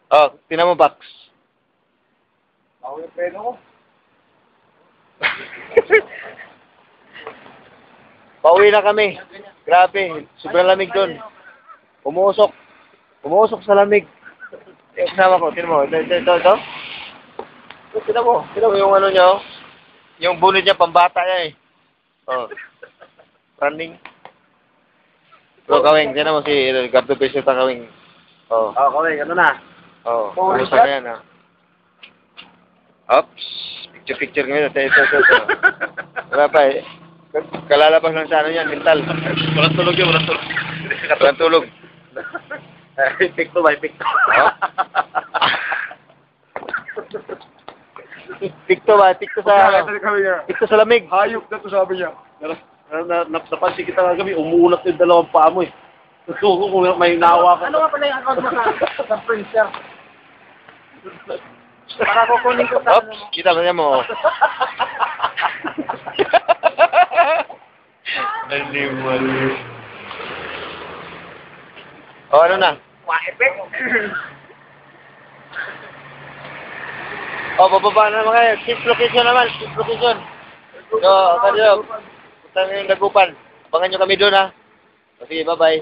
Oh, tinan mo, Pax. Ako yung peno ko. Pauwi na kami. Grabe, sobrang lamig doon. Umuusok. Umuusok sa lamig. Yung kasama ko, tinan mo. Ito. Tinan mo yung ano niya, oh. Yung bunid niya, pambata niya eh. Oh. Running. So, Kawing, tinan mo si Gardo Peseta, Kawing. Oh. Kawing, ano na? Oh, kumusta na yan, ah. Oops. Picture ngayon. Ito. Wala pa eh. Kalalabas lang sa ano yan, mental. Walang tulog yun, walang tulog. Walang tulog. Pikto ba, pikto. Oh? Tikto sa tikto sa lamig. Hayop na to, sabi niya. Napansin kita nga gabi, umuulat yung dalawang paa mo eh. Kung may nawa ka. Ano nga pala yung account mo sa Princer? Para kukunin ko sa Oops, kita ba niya mo? Animal. Oh, ano na? Wa-effect. Oh, bababa na naman kayo. Shift location naman. Shift location. So, kanyo. Punta ng Dagupan. Abangan nyo kami doon, ha? O, sige, bye-bye.